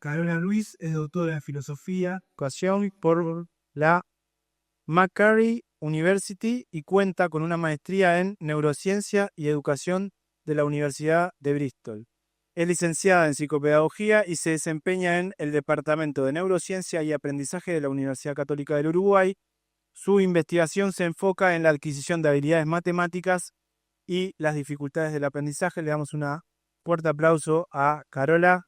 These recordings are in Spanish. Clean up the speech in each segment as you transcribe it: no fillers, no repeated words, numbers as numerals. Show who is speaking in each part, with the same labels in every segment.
Speaker 1: Carola Ruiz es doctora en filosofía.
Speaker 2: Educación por la Macquarie University y cuenta con una maestría en neurociencia y educación de la Universidad de Bristol. Es licenciada en psicopedagogía y se desempeña en el Departamento de Neurociencia y Aprendizaje de la Universidad Católica del Uruguay. Su investigación se enfoca en la adquisición de habilidades matemáticas y las dificultades del aprendizaje. Le damos un fuerte aplauso a Carola.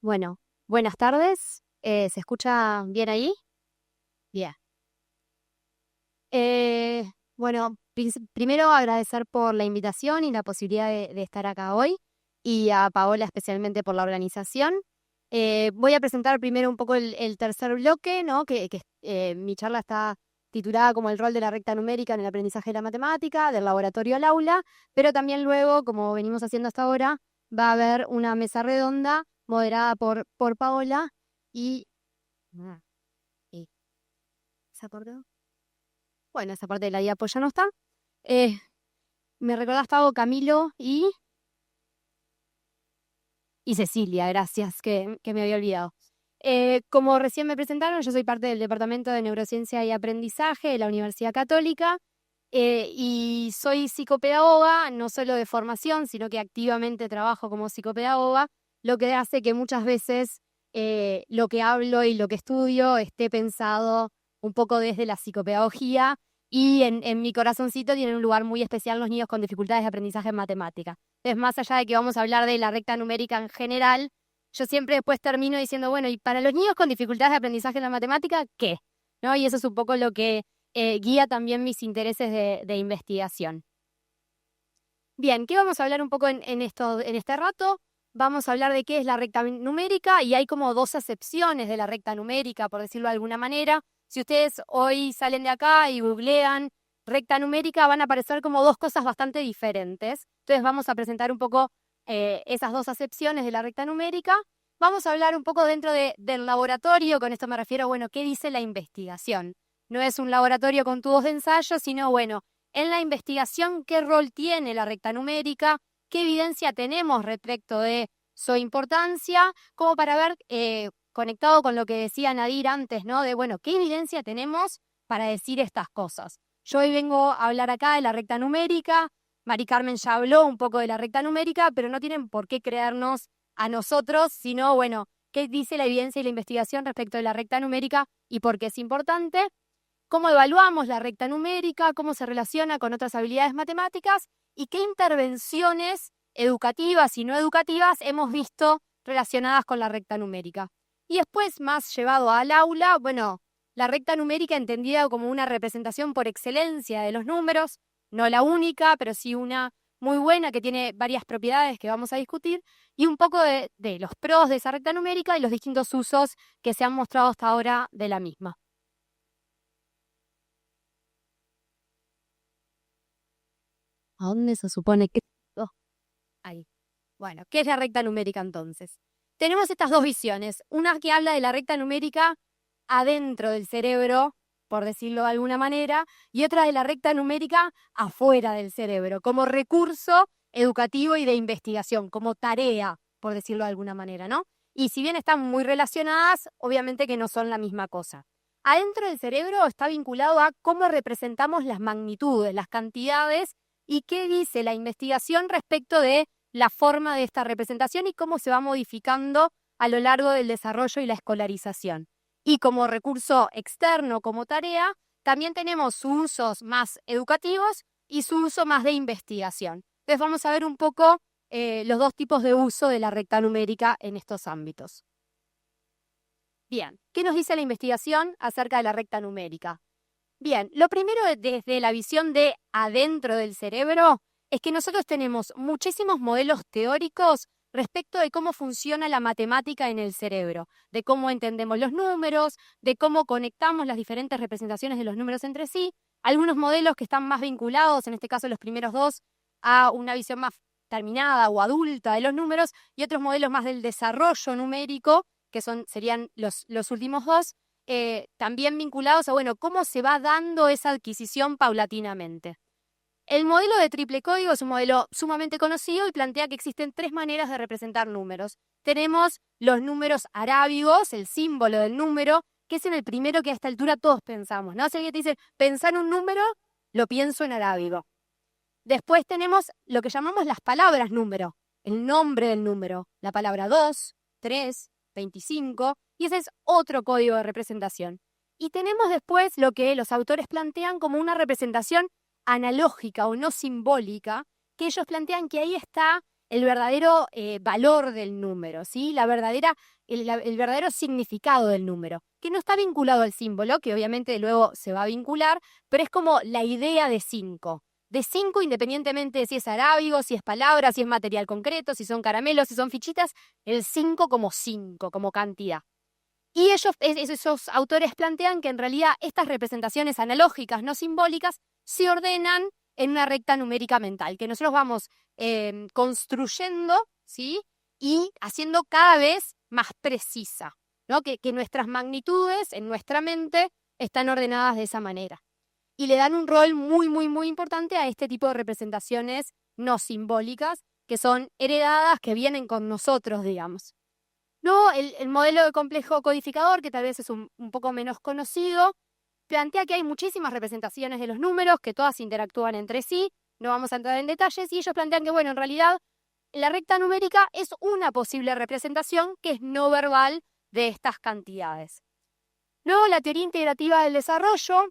Speaker 3: Bueno, buenas tardes. ¿Se escucha bien ahí? Bien. Bueno, primero agradecer por la invitación y la posibilidad de estar acá hoy, y a Paola especialmente por la organización. Voy a presentar primero un poco el tercer bloque, ¿no? Que mi charla está titulada como el rol de la recta numérica en el aprendizaje de la matemática, del laboratorio al aula, pero también luego, como venimos haciendo hasta ahora, va a haber una mesa redonda moderada por Paola y... ¿Se acordó? Bueno, esa parte de la diapo ya no está. Me recordaste algo, Camilo y Cecilia, gracias, que me había olvidado. Como recién me presentaron, yo soy parte del Departamento de Neurociencia y Aprendizaje de la Universidad Católica, y soy psicopedagoga, no solo de formación, sino que activamente trabajo como psicopedagoga, lo que hace que muchas veces lo que hablo y lo que estudio esté pensado un poco desde la psicopedagogía, y en mi corazoncito tienen un lugar muy especial los niños con dificultades de aprendizaje en matemática. Entonces, más allá de que vamos a hablar de la recta numérica en general, yo siempre después termino diciendo, bueno, y para los niños con dificultades de aprendizaje en la matemática, ¿qué? ¿No? Y eso es un poco lo que guía también mis intereses de investigación. Bien, ¿qué vamos a hablar un poco en este rato? Vamos a hablar de qué es la recta numérica, y hay como dos acepciones de la recta numérica, por decirlo de alguna manera. Si ustedes hoy salen de acá y googlean recta numérica, van a aparecer como dos cosas bastante diferentes. Entonces vamos a presentar un poco esas dos acepciones de la recta numérica. Vamos a hablar un poco dentro del laboratorio. Con esto me refiero, bueno, ¿qué dice la investigación? No es un laboratorio con tubos de ensayo, sino, bueno, en la investigación, ¿qué rol tiene la recta numérica? ¿Qué evidencia tenemos respecto de su importancia? Como para ver, conectado con lo que decía Nadir antes, ¿no? De, bueno, ¿qué evidencia tenemos para decir estas cosas? Yo hoy vengo a hablar acá de la recta numérica. Mari Carmen ya habló un poco de la recta numérica, pero no tienen por qué creernos a nosotros, sino, bueno, ¿qué dice la evidencia y la investigación respecto de la recta numérica y por qué es importante? ¿Cómo evaluamos la recta numérica? ¿Cómo se relaciona con otras habilidades matemáticas? ¿Y qué intervenciones educativas y no educativas hemos visto relacionadas con la recta numérica? Y después, más llevado al aula, bueno, la recta numérica entendida como una representación por excelencia de los números, no la única, pero sí una muy buena, que tiene varias propiedades que vamos a discutir, y un poco de los pros de esa recta numérica y los distintos usos que se han mostrado hasta ahora de la misma. ¿A dónde se supone que...? Oh, ahí. Bueno, ¿qué es la recta numérica entonces? Tenemos estas dos visiones. Una que habla de la recta numérica adentro del cerebro, por decirlo de alguna manera, y otra de la recta numérica afuera del cerebro, como recurso educativo y de investigación, como tarea, por decirlo de alguna manera, ¿no? Y si bien están muy relacionadas, obviamente que no son la misma cosa. Adentro del cerebro está vinculado a cómo representamos las magnitudes, las cantidades, y qué dice la investigación respecto de la forma de esta representación y cómo se va modificando a lo largo del desarrollo y la escolarización. Y como recurso externo, como tarea, también tenemos sus usos más educativos y su uso más de investigación. Entonces vamos a ver un poco los dos tipos de uso de la recta numérica en estos ámbitos. Bien, ¿qué nos dice la investigación acerca de la recta numérica? Bien, lo primero desde la visión de adentro del cerebro es que nosotros tenemos muchísimos modelos teóricos respecto de cómo funciona la matemática en el cerebro, de cómo entendemos los números, de cómo conectamos las diferentes representaciones de los números entre sí. Algunos modelos que están más vinculados, en este caso los primeros dos, a una visión más terminada o adulta de los números, y otros modelos más del desarrollo numérico, que serían los últimos dos, también vinculados a, bueno, cómo se va dando esa adquisición paulatinamente. El modelo de triple código es un modelo sumamente conocido y plantea que existen 3 maneras de representar números. Tenemos los números arábigos, el símbolo del número, que es en el primero que a esta altura todos pensamos, ¿no? Si alguien te dice, pensar un número, lo pienso en arábigo. Después tenemos lo que llamamos las palabras número, el nombre del número, la palabra 2, 3, 25, y ese es otro código de representación. Y tenemos después lo que los autores plantean como una representación analógica o no simbólica, que ellos plantean que ahí está el verdadero valor del número, ¿sí? El verdadero significado del número, que no está vinculado al símbolo, que obviamente luego se va a vincular, pero es como la idea de 5. De 5, independientemente de si es arábigo, si es palabra, si es material concreto, si son caramelos, si son fichitas, el 5 como cantidad. Y esos autores plantean que en realidad estas representaciones analógicas, no simbólicas, se ordenan en una recta numérica mental, que nosotros vamos construyendo, ¿sí? Y haciendo cada vez más precisa, ¿no? Que nuestras magnitudes en nuestra mente están ordenadas de esa manera. Y le dan un rol muy, muy, muy importante a este tipo de representaciones no simbólicas, que son heredadas, que vienen con nosotros, digamos. Luego, el modelo de complejo codificador, que tal vez es un poco menos conocido, plantea que hay muchísimas representaciones de los números, que todas interactúan entre sí, no vamos a entrar en detalles, y ellos plantean que, bueno, en realidad, la recta numérica es una posible representación que es no verbal de estas cantidades. Luego, la teoría integrativa del desarrollo,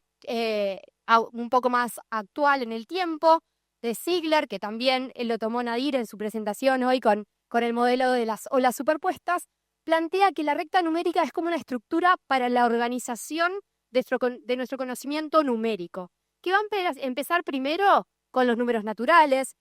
Speaker 3: un poco más actual en el tiempo, de Ziegler, que también él lo tomó Nadir en su presentación hoy con el modelo de las olas superpuestas, plantea que la recta numérica es como una estructura para la organización de nuestro conocimiento numérico, que va a empezar primero con los números naturales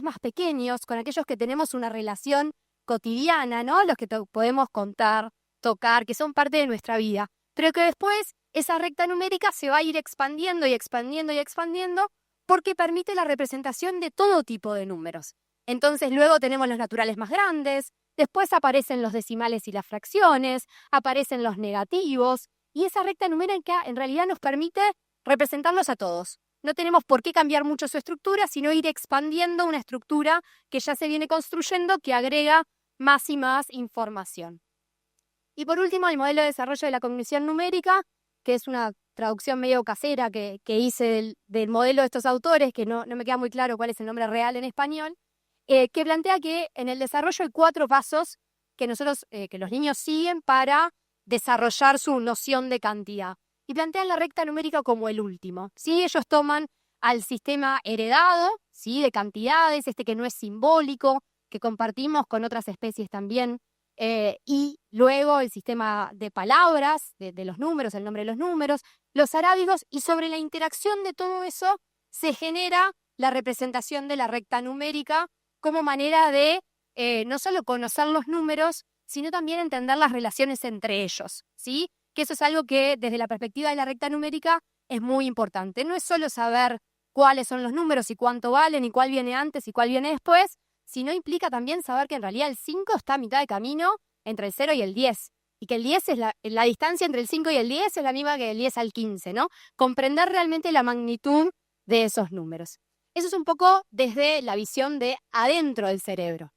Speaker 3: más pequeños, con aquellos que tenemos una relación cotidiana, ¿no? Los que podemos contar, tocar, que son parte de nuestra vida, pero que después esa recta numérica se va a ir expandiendo y expandiendo y expandiendo porque permite la representación de todo tipo de números. Entonces luego tenemos los naturales más grandes, después aparecen los decimales y las fracciones, aparecen los negativos, y esa recta numérica en realidad nos permite representarlos a todos. No tenemos por qué cambiar mucho su estructura, sino ir expandiendo una estructura que ya se viene construyendo, que agrega más y más información. Y por último, el modelo de desarrollo de la cognición numérica, que es una traducción medio casera que hice del modelo de estos autores, que no me queda muy claro cuál es el nombre real en español, que plantea que en el desarrollo hay 4 pasos que los niños siguen para desarrollar su noción de cantidad. Y plantean la recta numérica como el último, ¿sí? Ellos toman al sistema heredado, ¿sí? De cantidades, que no es simbólico, que compartimos con otras especies también, y luego el sistema de palabras, de los números, el nombre de los números, los arábigos, y sobre la interacción de todo eso se genera la representación de la recta numérica como manera de no solo conocer los números, sino también entender las relaciones entre ellos, ¿sí? Que eso es algo que desde la perspectiva de la recta numérica es muy importante. No es solo saber cuáles son los números y cuánto valen y cuál viene antes y cuál viene después, sino implica también saber que en realidad el 5 está a mitad de camino entre el 0 y el 10, y que el 10 es la distancia entre el 5 y el 10 es la misma que el 10 al 15, ¿no? Comprender realmente la magnitud de esos números. Eso es un poco desde la visión de adentro del cerebro.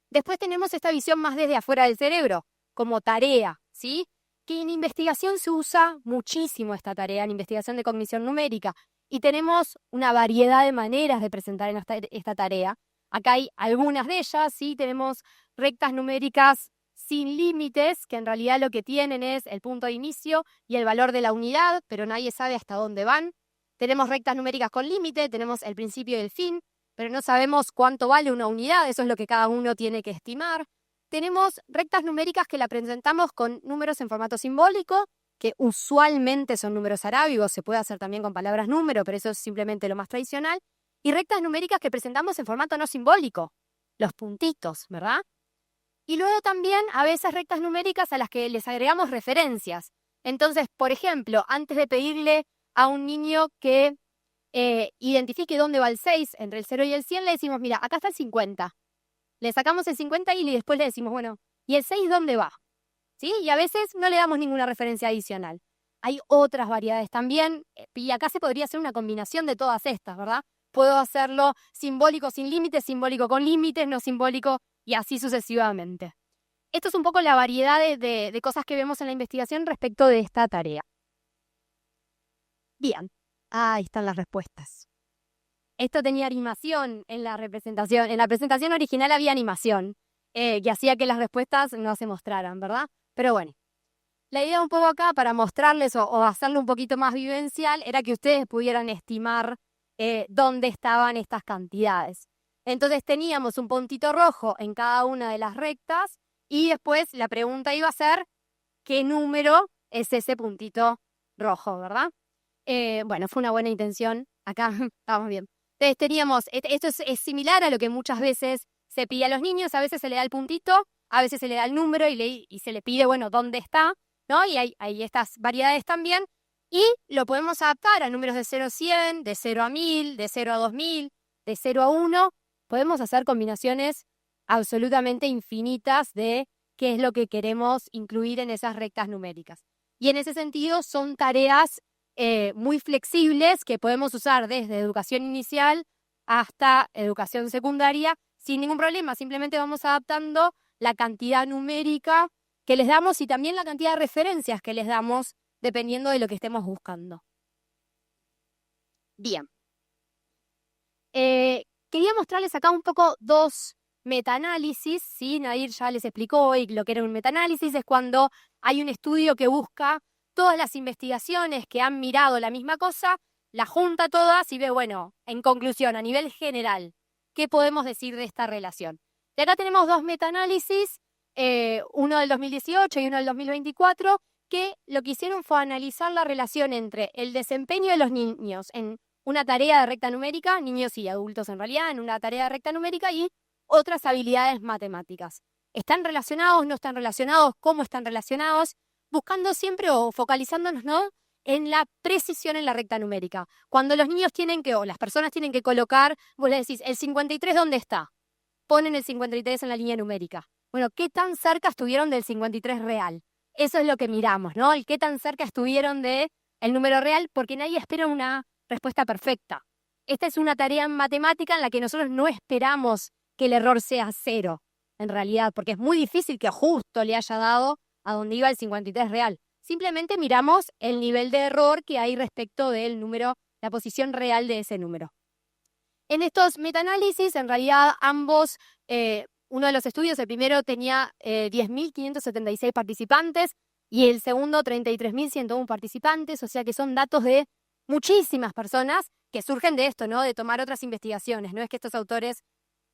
Speaker 3: Después tenemos esta visión más desde afuera del cerebro, como tarea, ¿sí? Que en investigación se usa muchísimo esta tarea, en investigación de cognición numérica, y tenemos una variedad de maneras de presentar esta tarea. Acá hay algunas de ellas, ¿sí? Tenemos rectas numéricas sin límites, que en realidad lo que tienen es el punto de inicio y el valor de la unidad, pero nadie sabe hasta dónde van. Tenemos rectas numéricas con límite, tenemos el principio y el fin, pero no sabemos cuánto vale una unidad, eso es lo que cada uno tiene que estimar. Tenemos rectas numéricas que la presentamos con números en formato simbólico, que usualmente son números arábigos, se puede hacer también con palabras número, pero eso es simplemente lo más tradicional. Y rectas numéricas que presentamos en formato no simbólico, los puntitos, ¿verdad? Y luego también a veces rectas numéricas a las que les agregamos referencias. Entonces, por ejemplo, antes de pedirle a un niño que identifique dónde va el 6 entre el 0 y el 100, le decimos, mira, acá está el 50. Le sacamos el 50 y después le decimos, bueno, ¿y el 6 dónde va? ¿Sí? Y a veces no le damos ninguna referencia adicional. hay otras variedades también, y acá se podría hacer una combinación de todas estas, ¿verdad? Puedo hacerlo simbólico sin límites, simbólico con límites, no simbólico, y así sucesivamente. Esto es un poco la variedad de cosas que vemos en la investigación respecto de esta tarea. Bien, ahí están las respuestas. Esto tenía animación en la representación. En la presentación original había animación, que hacía que las respuestas no se mostraran, ¿verdad? Pero bueno, la idea un poco acá para mostrarles o hacerlo un poquito más vivencial era que ustedes pudieran estimar dónde estaban estas cantidades. Entonces teníamos un puntito rojo en cada una de las rectas y después la pregunta iba a ser ¿qué número es ese puntito rojo, verdad? Bueno, fue una buena intención. Acá estamos bien. Entonces teníamos, esto es similar a lo que muchas veces se pide a los niños, a veces se le da el puntito, a veces se le da el número y se le pide, bueno, dónde está, ¿no? Y hay estas variedades también. Y lo podemos adaptar a números de 0 a 100, de 0 a 1000, de 0 a 2000, de 0 a 1. Podemos hacer combinaciones absolutamente infinitas de qué es lo que queremos incluir en esas rectas numéricas. Y en ese sentido son tareas muy flexibles que podemos usar desde educación inicial hasta educación secundaria sin ningún problema. Simplemente vamos adaptando la cantidad numérica que les damos y también la cantidad de referencias que les damos dependiendo de lo que estemos buscando. Bien. Quería mostrarles acá un poco dos metaanálisis, ¿sí? Nadir ya les explicó hoy lo que era un metaanálisis, es cuando hay un estudio que busca todas las investigaciones que han mirado la misma cosa, la junta todas y ve, bueno, en conclusión, a nivel general, ¿qué podemos decir de esta relación? Y acá tenemos dos metaanálisis, uno del 2018 y uno del 2024, que lo que hicieron fue analizar la relación entre el desempeño de los niños en una tarea de recta numérica, niños y adultos en realidad, en una tarea de recta numérica y otras habilidades matemáticas. ¿Están relacionados? ¿No están relacionados? ¿Cómo están relacionados? Buscando siempre o focalizándonos, ¿no?, en la precisión en la recta numérica. Cuando los niños tienen que, o las personas tienen que colocar, vos le decís, ¿el 53 dónde está? Ponen el 53 en la línea numérica. Bueno, ¿qué tan cerca estuvieron del 53 real? Eso es lo que miramos, ¿no? El qué tan cerca estuvieron del número real, porque nadie espera una respuesta perfecta. Esta es una tarea en matemática en la que nosotros no esperamos que el error sea 0, en realidad, porque es muy difícil que justo le haya dado a donde iba el 53 real. Simplemente miramos el nivel de error que hay respecto del número, la posición real de ese número. En estos metaanálisis, en realidad ambos, uno de los estudios, el primero tenía 10.576 participantes y el segundo 33.101 participantes, o sea que son datos de muchísimas personas que surgen de esto, ¿no? De tomar otras investigaciones. No es que estos autores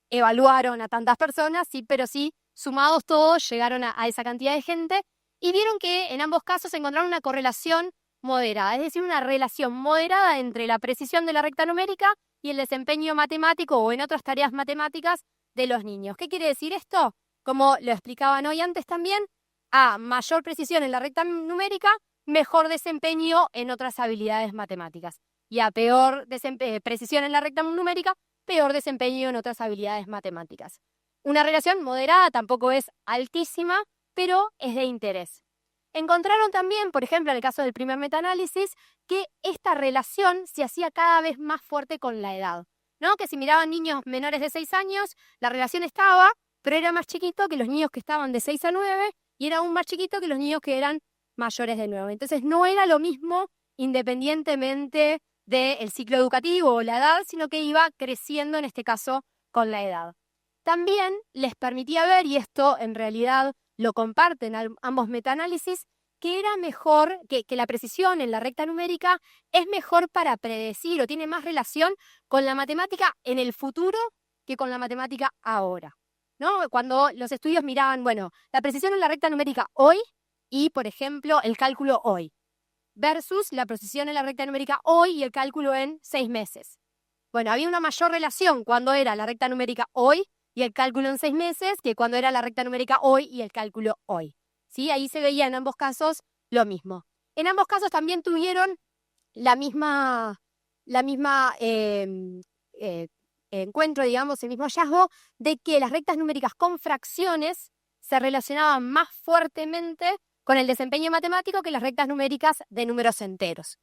Speaker 3: evaluaron a tantas personas, sí, pero sí, sumados todos, llegaron a esa cantidad de gente y vieron que en ambos casos encontraron una correlación moderada, es decir, una relación moderada entre la precisión de la recta numérica y el desempeño matemático o en otras tareas matemáticas de los niños. ¿Qué quiere decir esto? Como lo explicaban hoy antes también, a mayor precisión en la recta numérica, mejor desempeño en otras habilidades matemáticas. Y a peor precisión en la recta numérica, peor desempeño en otras habilidades matemáticas. Una relación moderada tampoco es altísima, pero es de interés. Encontraron también, por ejemplo, en el caso del primer metaanálisis, que esta relación se hacía cada vez más fuerte con la edad, ¿no? Que si miraban niños menores de 6 años, la relación estaba, pero era más chiquito que los niños que estaban de 6 a 9 y era aún más chiquito que los niños que eran mayores de 9. Entonces no era lo mismo independientemente del ciclo educativo o la edad, sino que iba creciendo en este caso con la edad. También les permitía ver, y esto en realidad lo comparten ambos metaanálisis, que era mejor, que la precisión en la recta numérica es mejor para predecir o tiene más relación con la matemática en el futuro que con la matemática ahora, ¿no? Cuando los estudios miraban, bueno, la precisión en la recta numérica hoy y, por ejemplo, el cálculo hoy, versus la precisión en la recta numérica hoy y el cálculo en 6 meses. Bueno, había una mayor relación cuando era la recta numérica hoy y el cálculo en 6 meses que cuando era la recta numérica hoy y el cálculo hoy. ¿Sí? Ahí se veía en ambos casos lo mismo. En ambos casos también tuvieron la misma encuentro, digamos, el mismo hallazgo de que las rectas numéricas con fracciones se relacionaban más fuertemente con el desempeño matemático que las rectas numéricas de números enteros.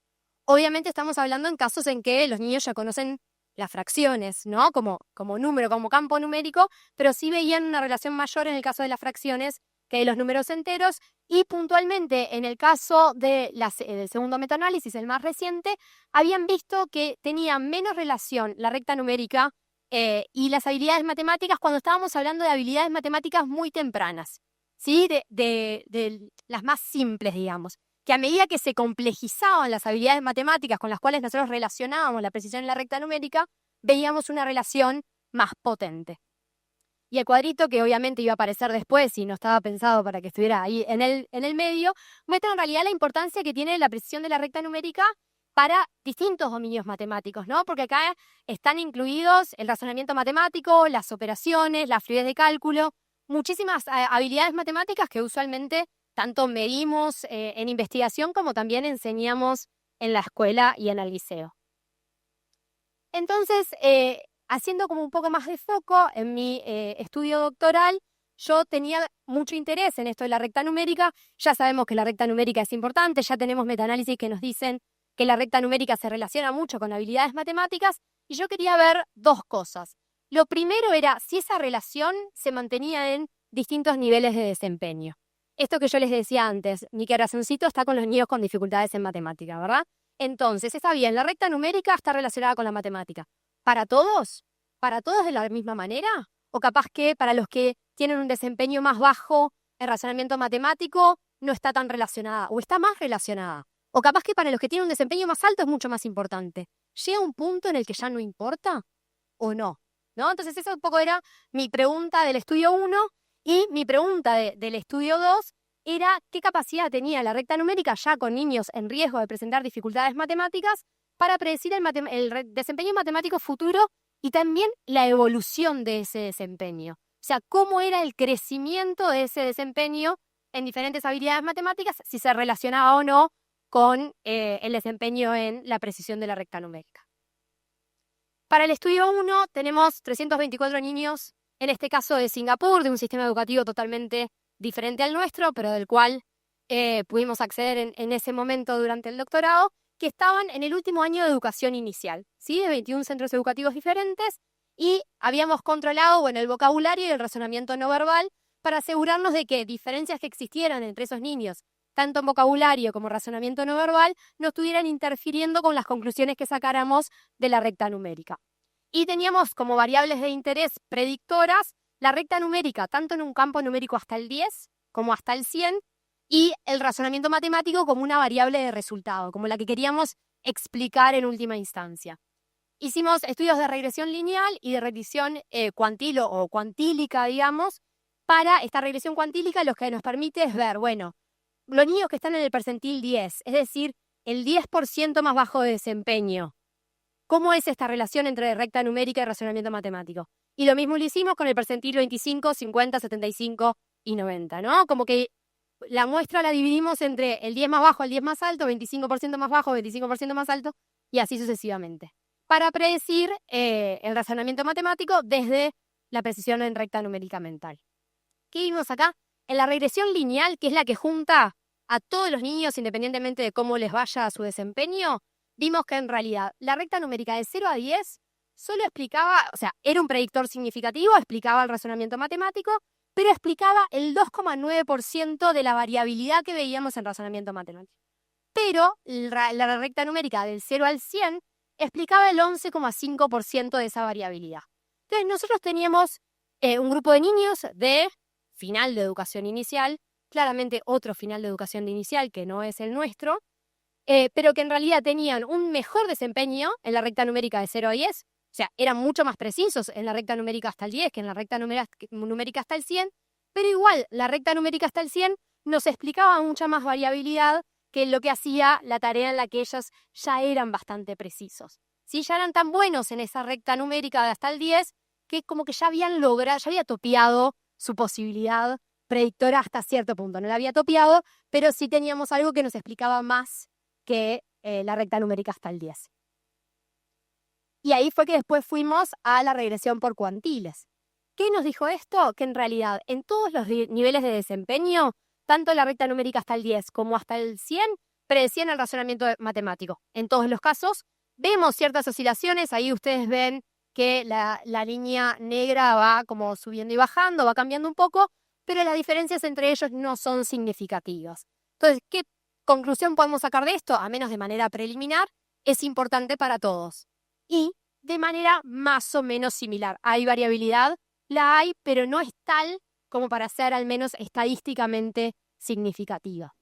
Speaker 3: Obviamente estamos hablando en casos en que los niños ya conocen las fracciones, ¿no? Como número, como campo numérico, pero sí veían una relación mayor en el caso de las fracciones que de los números enteros, y puntualmente en el caso del segundo metaanálisis, el más reciente, habían visto que tenía menos relación la recta numérica y las habilidades matemáticas cuando estábamos hablando de habilidades matemáticas muy tempranas, ¿sí? De las más simples, digamos, que a medida que se complejizaban las habilidades matemáticas con las cuales nosotros relacionábamos la precisión en la recta numérica, veíamos una relación más potente. Y el cuadrito, que obviamente iba a aparecer después y no estaba pensado para que estuviera ahí en el medio, muestra en realidad la importancia que tiene la precisión de la recta numérica para distintos dominios matemáticos, ¿no? Porque acá están incluidos el razonamiento matemático, las operaciones, la fluidez de cálculo, muchísimas habilidades matemáticas que usualmente tanto medimos en investigación como también enseñamos en la escuela y en el liceo. Entonces, haciendo como un poco más de foco en mi estudio doctoral, yo tenía mucho interés en esto de la recta numérica. Ya sabemos que la recta numérica es importante, ya tenemos metaanálisis que nos dicen que la recta numérica se relaciona mucho con habilidades matemáticas, y yo quería ver dos cosas. Lo primero era si esa relación se mantenía en distintos niveles de desempeño. Esto que yo les decía antes, mi corazoncito está con los niños con dificultades en matemática, ¿verdad? Entonces, está bien, la recta numérica está relacionada con la matemática. ¿Para todos? ¿Para todos de la misma manera? ¿O capaz que para los que tienen un desempeño más bajo en razonamiento matemático no está tan relacionada o está más relacionada? ¿O capaz que para los que tienen un desempeño más alto es mucho más importante? ¿Llega un punto en el que ya no importa o no? ¿No? Entonces eso un poco era mi pregunta del estudio 1, y mi pregunta del estudio 2 era qué capacidad tenía la recta numérica ya con niños en riesgo de presentar dificultades matemáticas para predecir el desempeño matemático futuro y también la evolución de ese desempeño. O sea, cómo era el crecimiento de ese desempeño en diferentes habilidades matemáticas, si se relacionaba o no con el desempeño en la precisión de la recta numérica. Para el estudio 1 tenemos 324 niños, en este caso de Singapur, de un sistema educativo totalmente diferente al nuestro, pero del cual pudimos acceder en ese momento durante el doctorado, que estaban en el último año de educación inicial, ¿sí? De 21 centros educativos diferentes, y habíamos controlado el vocabulario y el razonamiento no verbal para asegurarnos de que diferencias que existieran entre esos niños, tanto en vocabulario como razonamiento no verbal, no estuvieran interfiriendo con las conclusiones que sacáramos de la recta numérica. Y teníamos como variables de interés predictoras la recta numérica, tanto en un campo numérico hasta el 10 como hasta el 100, y el razonamiento matemático como una variable de resultado, como la que queríamos explicar en última instancia. Hicimos estudios de regresión lineal y de regresión cuantilo o cuantílica, digamos. Para esta regresión cuantílica lo que nos permite es ver, los niños que están en el percentil 10, es decir, el 10% más bajo de desempeño, ¿cómo es esta relación entre recta numérica y razonamiento matemático? Y lo mismo lo hicimos con el percentil 25, 50, 75 y 90, ¿no? Como que la muestra la dividimos entre el 10 más bajo, el 10 más alto, 25% más bajo, 25% más alto, y así sucesivamente, para predecir el razonamiento matemático desde la precisión en recta numérica mental. ¿Qué vimos acá? En la regresión lineal, que es la que junta a todos los niños independientemente de cómo les vaya a su desempeño, vimos que en realidad la recta numérica de 0 a 10 solo explicaba, era un predictor significativo, explicaba el razonamiento matemático, pero explicaba el 2,9% de la variabilidad que veíamos en razonamiento matemático. Pero la recta numérica del 0 al 100 explicaba el 11,5% de esa variabilidad. Entonces nosotros teníamos un grupo de niños de final de educación inicial, claramente otro final de educación inicial que no es el nuestro, pero que en realidad tenían un mejor desempeño en la recta numérica de 0 a 10, o sea, eran mucho más precisos en la recta numérica hasta el 10 que en la recta numérica hasta el 100, pero igual la recta numérica hasta el 100 nos explicaba mucha más variabilidad que lo que hacía la tarea en la que ellos ya eran bastante precisos. ¿Sí? Ya eran tan buenos en esa recta numérica de hasta el 10 que como que ya habían logrado, ya había topeado su posibilidad predictora hasta cierto punto. No la había topeado, pero sí teníamos algo que nos explicaba más que la recta numérica hasta el 10. Y ahí fue que después fuimos a la regresión por cuantiles. ¿Qué nos dijo esto? Que en realidad en todos los niveles de desempeño, tanto la recta numérica hasta el 10 como hasta el 100 predecían el razonamiento matemático. En todos los casos, vemos ciertas oscilaciones, ahí ustedes ven que la línea negra va como subiendo y bajando, va cambiando un poco, pero las diferencias entre ellos no son significativas. Entonces, ¿qué conclusión podemos sacar de esto? A menos de manera preliminar, es importante para todos. Y de manera más o menos similar. Hay variabilidad, la hay, pero no es tal como para ser al menos estadísticamente significativa.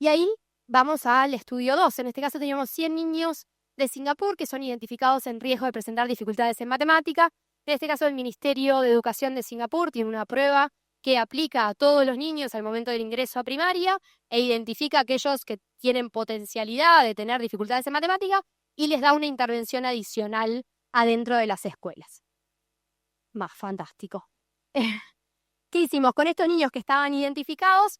Speaker 3: Y ahí vamos al estudio 2. En este caso teníamos 100 niños de Singapur que son identificados en riesgo de presentar dificultades en matemática. En este caso el Ministerio de Educación de Singapur tiene una prueba que aplica a todos los niños al momento del ingreso a primaria e identifica a aquellos que tienen potencialidad de tener dificultades en matemática y les da una intervención adicional adentro de las escuelas. Más fantástico. ¿Qué hicimos? Con estos niños que estaban identificados,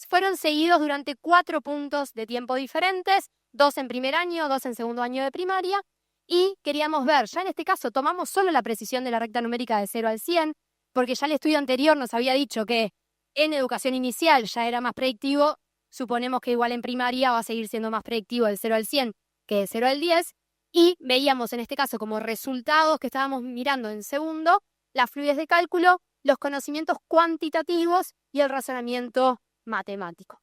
Speaker 3: fueron seguidos durante 4 puntos de tiempo diferentes, 2 en primer año, 2 en segundo año de primaria, y queríamos ver, ya en este caso tomamos solo la precisión de la recta numérica de 0 al 100, porque ya el estudio anterior nos había dicho que en educación inicial ya era más predictivo, suponemos que igual en primaria va a seguir siendo más predictivo del 0 al 100 que de 0 al 10, y veíamos en este caso como resultados que estábamos mirando en segundo, la fluidez de cálculo, los conocimientos cuantitativos y el razonamiento matemático.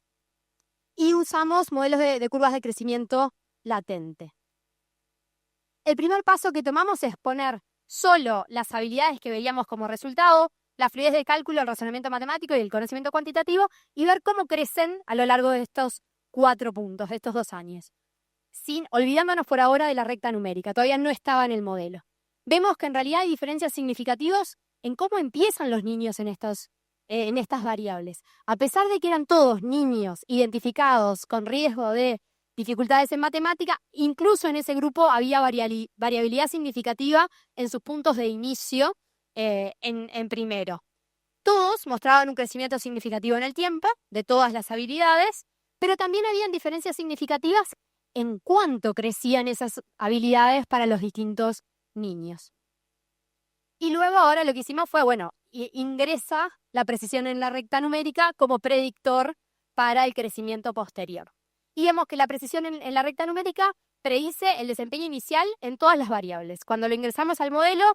Speaker 3: Y usamos modelos de curvas de crecimiento latente. El primer paso que tomamos es poner solo las habilidades que veíamos como resultado, la fluidez de cálculo, el razonamiento matemático y el conocimiento cuantitativo, y ver cómo crecen a lo largo de estos 4 puntos, de estos 2 años. Olvidándonos por ahora de la recta numérica, todavía no estaba en el modelo. Vemos que en realidad hay diferencias significativas en cómo empiezan los niños en estas variables. A pesar de que eran todos niños identificados con riesgo de dificultades en matemática, incluso en ese grupo había variabilidad significativa en sus puntos de inicio en primero. Todos mostraban un crecimiento significativo en el tiempo de todas las habilidades, pero también habían diferencias significativas en cuánto crecían esas habilidades para los distintos niños. Y luego ahora lo que hicimos fue, ingresa la precisión en la recta numérica como predictor para el crecimiento posterior. Y vemos que la precisión en la recta numérica predice el desempeño inicial en todas las variables. Cuando lo ingresamos al modelo,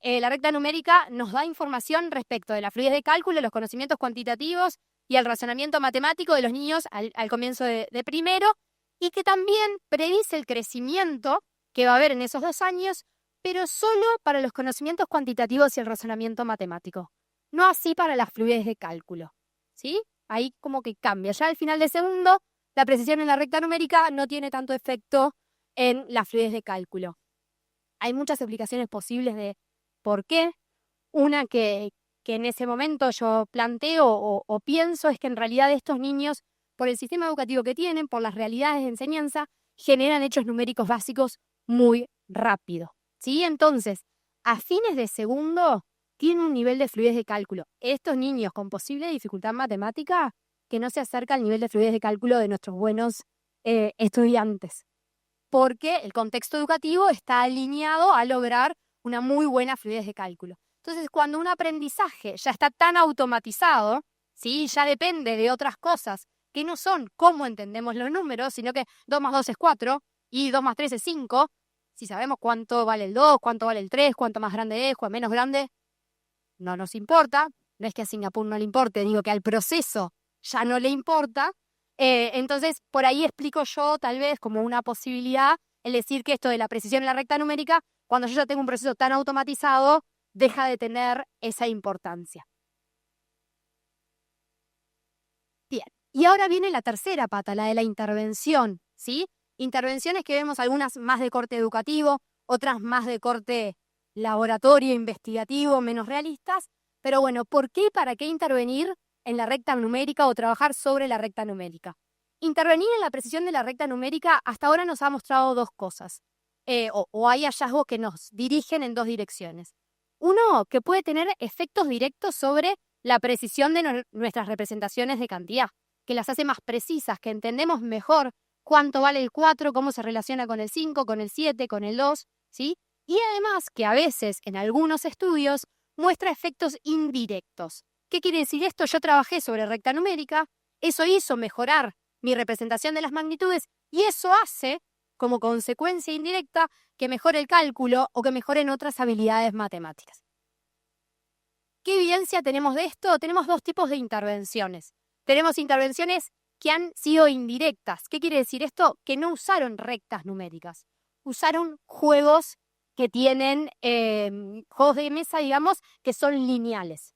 Speaker 3: la recta numérica nos da información respecto de la fluidez de cálculo, los conocimientos cuantitativos y el razonamiento matemático de los niños al comienzo de primero, y que también predice el crecimiento que va a haber en esos 2 años, pero solo para los conocimientos cuantitativos y el razonamiento matemático. No así para la fluidez de cálculo. ¿Sí? Ahí como que cambia. Ya al final de segundo, la precisión en la recta numérica no tiene tanto efecto en la fluidez de cálculo. Hay muchas explicaciones posibles de por qué. Una que en ese momento yo planteo o pienso es que en realidad estos niños, por el sistema educativo que tienen, por las realidades de enseñanza, generan hechos numéricos básicos muy rápido. ¿Sí? Entonces, a fines de segundo, tienen un nivel de fluidez de cálculo. Estos niños con posible dificultad matemática que no se acerca al nivel de fluidez de cálculo de nuestros buenos estudiantes. Porque el contexto educativo está alineado a lograr una muy buena fluidez de cálculo. Entonces, cuando un aprendizaje ya está tan automatizado, ¿sí? Ya depende de otras cosas que no son cómo entendemos los números, sino que 2 más 2 es 4 y 2 más 3 es 5. Si sabemos cuánto vale el 2, cuánto vale el 3, cuánto más grande es, cuánto menos grande, no nos importa. No es que a Singapur no le importe, digo que al proceso ya no le importa. Entonces, por ahí explico yo, tal vez, como una posibilidad, el decir que esto de la precisión en la recta numérica, cuando yo ya tengo un proceso tan automatizado, deja de tener esa importancia. Bien, y ahora viene la tercera pata, la de la intervención, ¿sí? Intervenciones que vemos algunas más de corte educativo, otras más de corte laboratorio, investigativo, menos realistas. Pero bueno, ¿por qué y para qué intervenir en la recta numérica o trabajar sobre la recta numérica? Intervenir en la precisión de la recta numérica hasta ahora nos ha mostrado 2 cosas, o hay hallazgos que nos dirigen en 2 direcciones. Uno, que puede tener efectos directos sobre la precisión de nuestras representaciones de cantidad, que las hace más precisas, que entendemos mejor cuánto vale el 4, cómo se relaciona con el 5, con el 7, con el 2, ¿sí? Y además que a veces en algunos estudios muestra efectos indirectos, ¿Qué quiere decir esto? Yo trabajé sobre recta numérica, eso hizo mejorar mi representación de las magnitudes y eso hace, como consecuencia indirecta, que mejore el cálculo o que mejoren otras habilidades matemáticas. ¿Qué evidencia tenemos de esto? Tenemos dos tipos de intervenciones. Tenemos intervenciones que han sido indirectas. ¿Qué quiere decir esto? Que no usaron rectas numéricas. Usaron juegos que tienen, juegos de mesa, digamos, que son lineales.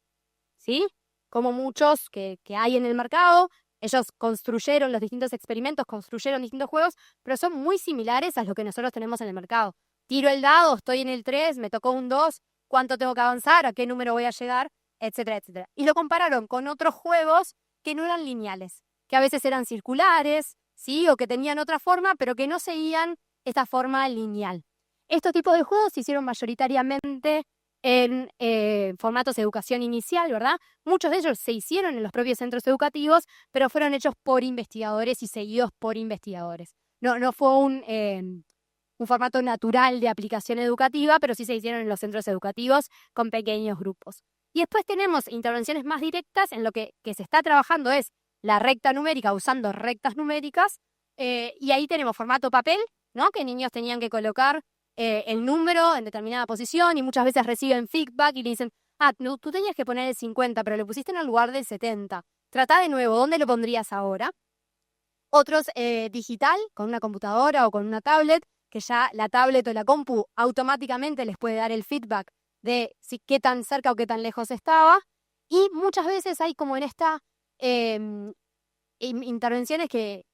Speaker 3: ¿Sí? Como muchos que hay en el mercado. Ellos construyeron los distintos experimentos, construyeron distintos juegos, pero son muy similares a lo que nosotros tenemos en el mercado. Tiro el dado, estoy en el 3, me tocó un 2, ¿cuánto tengo que avanzar? ¿A qué número voy a llegar? Etcétera, etcétera. Y lo compararon con otros juegos que no eran lineales, que a veces eran circulares, ¿sí? O que tenían otra forma, pero que no seguían esta forma lineal. Estos tipos de juegos se hicieron mayoritariamente en formatos de educación inicial, ¿verdad? Muchos de ellos se hicieron en los propios centros educativos, pero fueron hechos por investigadores y seguidos por investigadores. No fue un formato natural de aplicación educativa, pero sí se hicieron en los centros educativos con pequeños grupos. Y después tenemos intervenciones más directas en lo que se está trabajando es la recta numérica usando rectas numéricas, y ahí tenemos formato papel, ¿no? Que niños tenían que colocar el número en determinada posición y muchas veces reciben feedback y le dicen, tú tenías que poner el 50, pero lo pusiste en el lugar del 70. Trata de nuevo, ¿dónde lo pondrías ahora? Otros digital, con una computadora o con una tablet, que ya la tablet o la compu automáticamente les puede dar el feedback de qué tan cerca o qué tan lejos estaba. Y muchas veces hay como en esta intervenciones que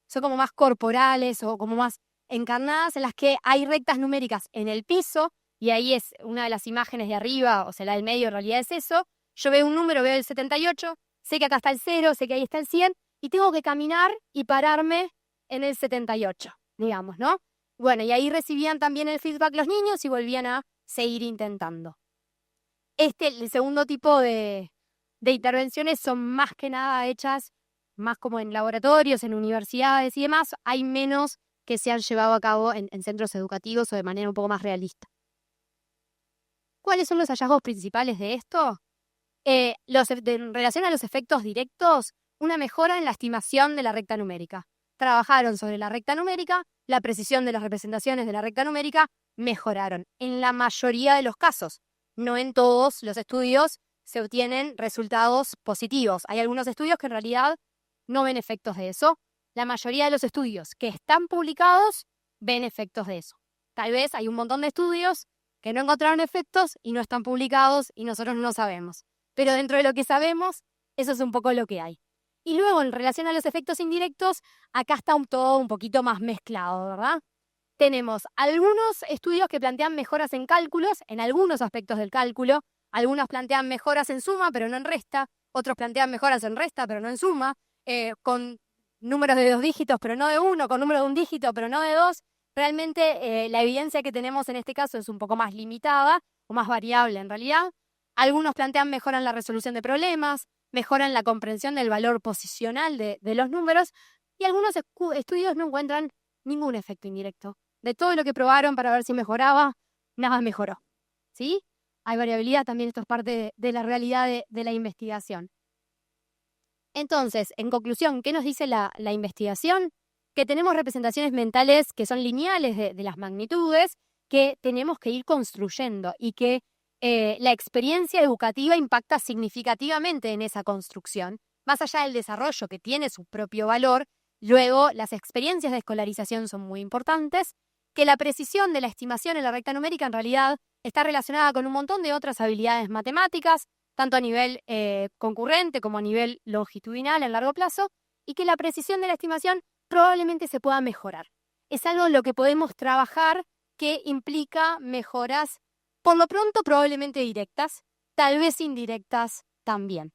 Speaker 3: son como más corporales o como más encarnadas, en las que hay rectas numéricas en el piso, y ahí es una de las imágenes de arriba, o sea, la del medio en realidad es eso. Yo veo un número, veo el 78, sé que acá está el 0, sé que ahí está el 100, y tengo que caminar y pararme en el 78, digamos, ¿no? Bueno, y ahí recibían también el feedback los niños y volvían a seguir intentando. El segundo tipo de intervenciones son más que nada hechas más como en laboratorios, en universidades y demás. Hay menos que se han llevado a cabo en centros educativos o de manera un poco más realista. ¿Cuáles son los hallazgos principales de esto? En relación a los efectos directos, una mejora en la estimación de la recta numérica. Trabajaron sobre la recta numérica, la precisión de las representaciones de la recta numérica mejoraron en la mayoría de los casos. No en todos los estudios se obtienen resultados positivos. Hay algunos estudios que en realidad no ven efectos de eso. La mayoría de los estudios que están publicados ven efectos de eso. Tal vez hay un montón de estudios que no encontraron efectos y no están publicados y nosotros no lo sabemos. Pero dentro de lo que sabemos, eso es un poco lo que hay. Y luego, en relación a los efectos indirectos, acá está todo un poquito más mezclado, ¿verdad? Tenemos algunos estudios que plantean mejoras en cálculos, en algunos aspectos del cálculo. Algunos plantean mejoras en suma, pero no en resta. Otros plantean mejoras en resta, pero no en suma. Con números de 2 dígitos, pero no de 1, con números de 1 dígito, pero no de 2. Realmente la evidencia que tenemos en este caso es un poco más limitada o más variable en realidad. Algunos plantean mejoran la resolución de problemas, mejoran la comprensión del valor posicional de los números, y algunos estudios no encuentran ningún efecto indirecto. De todo lo que probaron para ver si mejoraba, nada mejoró. ¿Sí? Hay variabilidad, también esto es parte de la realidad de la investigación. Entonces, en conclusión, ¿qué nos dice la investigación? Que tenemos representaciones mentales que son lineales de las magnitudes, que tenemos que ir construyendo y que la experiencia educativa impacta significativamente en esa construcción. Más allá del desarrollo que tiene su propio valor, luego las experiencias de escolarización son muy importantes, que la precisión de la estimación en la recta numérica en realidad está relacionada con un montón de otras habilidades matemáticas, tanto a nivel concurrente como a nivel longitudinal en largo plazo, y que la precisión de la estimación probablemente se pueda mejorar. Es algo en lo que podemos trabajar que implica mejoras, por lo pronto probablemente directas, tal vez indirectas también.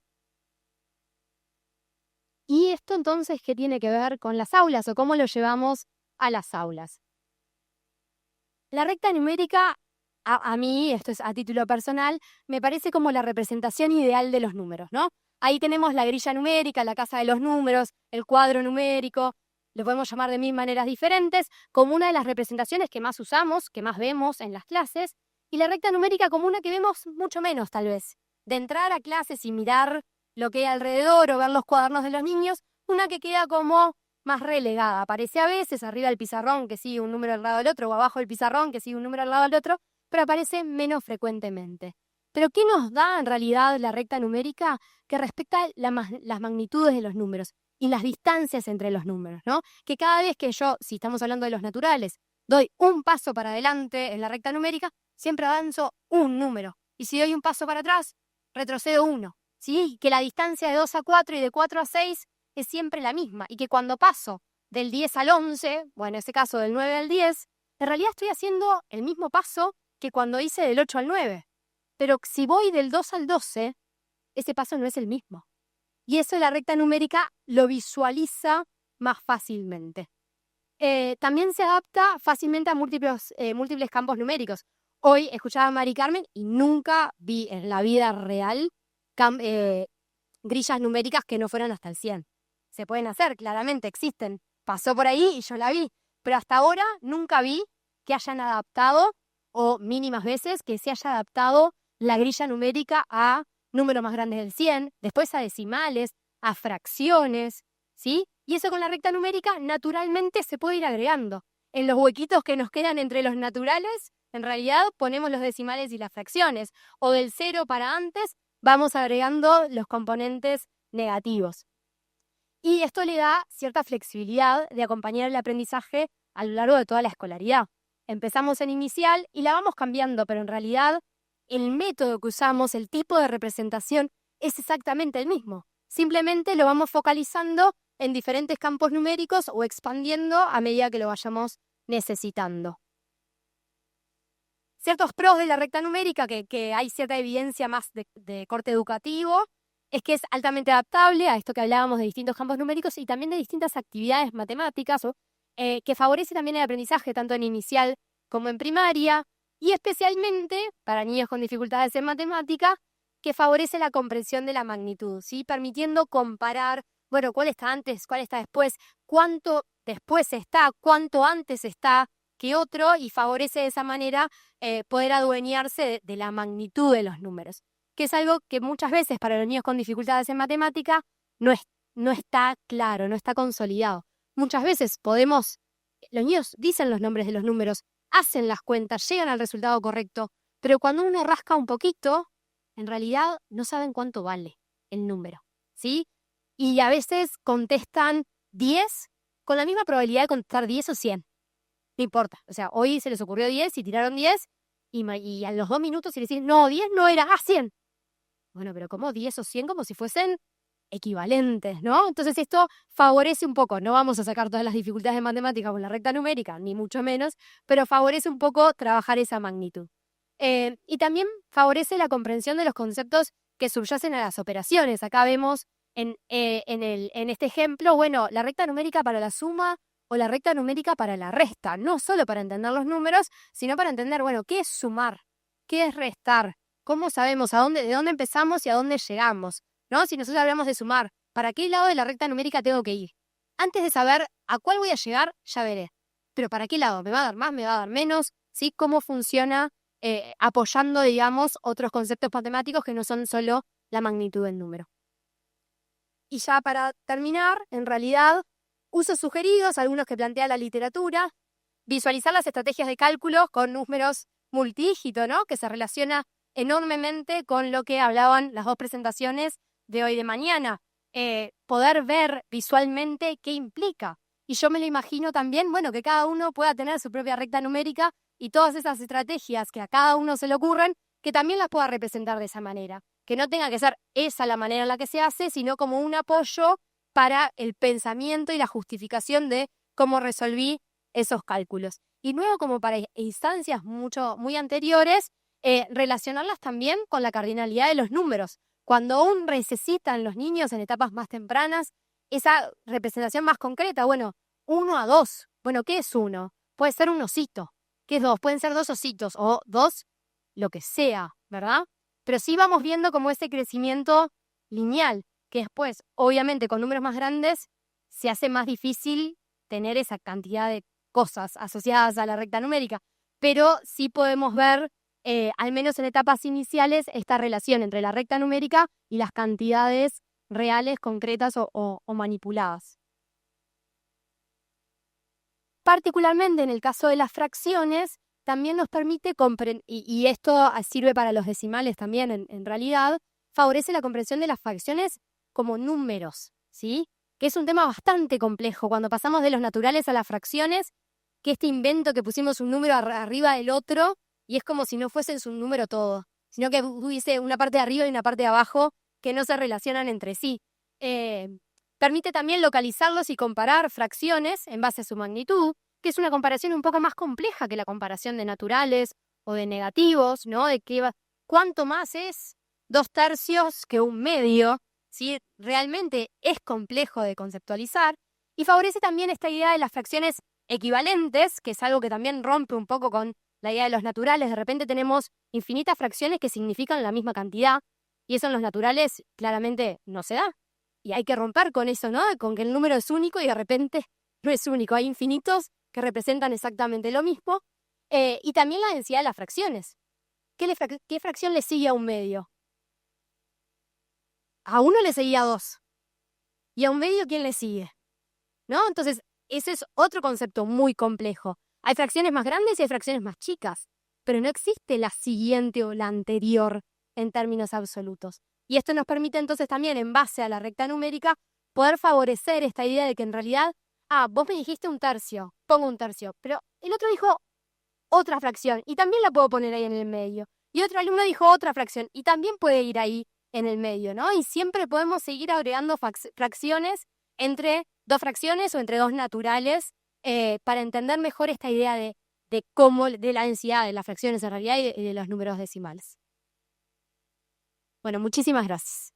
Speaker 3: ¿Y esto entonces qué tiene que ver con las aulas o cómo lo llevamos a las aulas? La recta numérica, a mí, esto es a título personal, me parece como la representación ideal de los números, ¿no? Ahí tenemos la grilla numérica, la casa de los números, el cuadro numérico, lo podemos llamar de 1000 maneras diferentes, como una de las representaciones que más usamos, que más vemos en las clases, y la recta numérica como una que vemos mucho menos, tal vez. de entrar a clases y mirar lo que hay alrededor o ver los cuadernos de los niños, una que queda como más relegada. Aparece a veces arriba del pizarrón que sigue un número al lado del otro o abajo del pizarrón que sigue un número al lado del otro, pero aparece menos frecuentemente. Pero ¿qué nos da en realidad la recta numérica? Que respecta las magnitudes de los números y las distancias entre los números, ¿no? Que cada vez que yo, si estamos hablando de los naturales, doy un paso para adelante en la recta numérica, siempre avanzo un número. Y si doy un paso para atrás, retrocedo uno. ¿Sí? Que la distancia de 2 a 4 y de 4 a 6 es siempre la misma. Y que cuando paso del 10 al 11, o en ese caso del 9 al 10, en realidad estoy haciendo el mismo paso que cuando hice del 8 al 9. Pero si voy del 2 al 12, ese paso no es el mismo. Y eso la recta numérica lo visualiza más fácilmente. También se adapta fácilmente a múltiples campos numéricos. Hoy escuchaba a Mari Carmen y nunca vi en la vida real grillas numéricas que no fueran hasta el 100. Se pueden hacer, claramente, existen. Pasó por ahí y yo la vi. Pero hasta ahora nunca vi que hayan adaptado, o mínimas veces, que se haya adaptado la grilla numérica a números más grandes del 100, después a decimales, a fracciones, ¿sí? Y eso con la recta numérica naturalmente se puede ir agregando. En los huequitos que nos quedan entre los naturales, en realidad ponemos los decimales y las fracciones. O del 0 para antes, vamos agregando los componentes negativos. Y esto le da cierta flexibilidad de acompañar el aprendizaje a lo largo de toda la escolaridad. Empezamos en inicial y la vamos cambiando, pero en realidad el método que usamos, el tipo de representación, es exactamente el mismo. Simplemente lo vamos focalizando en diferentes campos numéricos o expandiendo a medida que lo vayamos necesitando. Ciertos pros de la recta numérica, que hay cierta evidencia más de corte educativo, es que es altamente adaptable a esto que hablábamos de distintos campos numéricos y también de distintas actividades matemáticas, que favorece también el aprendizaje tanto en inicial como en primaria, y especialmente para niños con dificultades en matemática, que favorece la comprensión de la magnitud, ¿sí? Permitiendo comparar, bueno, cuál está antes, cuál está después, cuánto después está, cuánto antes está que otro, y favorece de esa manera poder adueñarse de la magnitud de los números, que es algo que muchas veces para los niños con dificultades en matemática no está claro, no está consolidado. Muchas veces los niños dicen los nombres de los números, hacen las cuentas, llegan al resultado correcto, pero cuando uno rasca un poquito, en realidad no saben cuánto vale el número, ¿sí? Y a veces contestan 10 con la misma probabilidad de contestar 10 o 100. No importa, o sea, hoy se les ocurrió 10 y tiraron 10 y a los 2 minutos se les dice, no, 10 no era, 100. Bueno, pero ¿cómo 10 o 100? Como si fuesen equivalentes, ¿no? Entonces esto favorece un poco, no vamos a sacar todas las dificultades de matemática con la recta numérica, ni mucho menos, pero favorece un poco trabajar esa magnitud. Y también favorece la comprensión de los conceptos que subyacen a las operaciones. Acá vemos en este ejemplo, bueno, la recta numérica para la suma o la recta numérica para la resta, no solo para entender los números, sino para entender, bueno, ¿qué es sumar? ¿Qué es restar? ¿Cómo sabemos de dónde empezamos y a dónde llegamos? ¿No? Si nosotros hablamos de sumar, ¿para qué lado de la recta numérica tengo que ir? Antes de saber a cuál voy a llegar, ya veré. Pero ¿para qué lado? ¿Me va a dar más? ¿Me va a dar menos? ¿Sí? ¿Cómo funciona apoyando, digamos, otros conceptos matemáticos que no son solo la magnitud del número? Y ya para terminar, en realidad, usos sugeridos, algunos que plantea la literatura, visualizar las estrategias de cálculo con números multidígito, ¿no? Que se relaciona enormemente con lo que hablaban las dos presentaciones de hoy de mañana. Poder ver visualmente qué implica. Y yo me lo imagino también, bueno, que cada uno pueda tener su propia recta numérica y todas esas estrategias que a cada uno se le ocurren, que también las pueda representar de esa manera. Que no tenga que ser esa la manera en la que se hace, sino como un apoyo para el pensamiento y la justificación de cómo resolví esos cálculos. Y luego, como para instancias muy anteriores, relacionarlas también con la cardinalidad de los números. Cuando aún necesitan los niños en etapas más tempranas esa representación más concreta, bueno, 1 a 2. Bueno, ¿qué es 1? Puede ser un osito. ¿Qué es 2? Pueden ser 2 ositos o 2, lo que sea, ¿verdad? Pero sí vamos viendo como ese crecimiento lineal, que después, obviamente, con números más grandes, se hace más difícil tener esa cantidad de cosas asociadas a la recta numérica. Pero sí podemos ver al menos en etapas iniciales, esta relación entre la recta numérica y las cantidades reales, concretas o manipuladas. Particularmente en el caso de las fracciones, también nos permite comprender, y esto sirve para los decimales también en realidad, favorece la comprensión de las fracciones como números, ¿sí? Que es un tema bastante complejo. Cuando pasamos de los naturales a las fracciones, que este invento que pusimos un número arriba del otro, y es como si no fuesen un número todo, sino que hubiese una parte de arriba y una parte de abajo que no se relacionan entre sí. Permite también localizarlos y comparar fracciones en base a su magnitud, que es una comparación un poco más compleja que la comparación de naturales o de negativos, ¿no? De cuánto más es 2/3 que 1/2, ¿sí? Realmente es complejo de conceptualizar y favorece también esta idea de las fracciones equivalentes, que es algo que también rompe un poco con la idea de los naturales. De repente tenemos infinitas fracciones que significan la misma cantidad y eso en los naturales claramente no se da. Y hay que romper con eso, ¿no? Con que el número es único y de repente no es único. Hay infinitos que representan exactamente lo mismo. Y también la densidad de las fracciones. ¿Qué fracción le sigue a 1/2? A 1 le seguía 2. ¿Y a 1/2 quién le sigue? ¿No? Entonces, ese es otro concepto muy complejo. Hay fracciones más grandes y hay fracciones más chicas, pero no existe la siguiente o la anterior en términos absolutos. Y esto nos permite entonces también, en base a la recta numérica, poder favorecer esta idea de que en realidad, vos me dijiste 1/3, pongo 1/3, pero el otro dijo otra fracción y también la puedo poner ahí en el medio. Y otro alumno dijo otra fracción y también puede ir ahí en el medio, ¿no? Y siempre podemos seguir agregando fracciones entre dos fracciones o entre dos naturales para entender mejor esta idea de cómo, de la densidad de las fracciones en realidad y de los números decimales. Bueno, muchísimas gracias.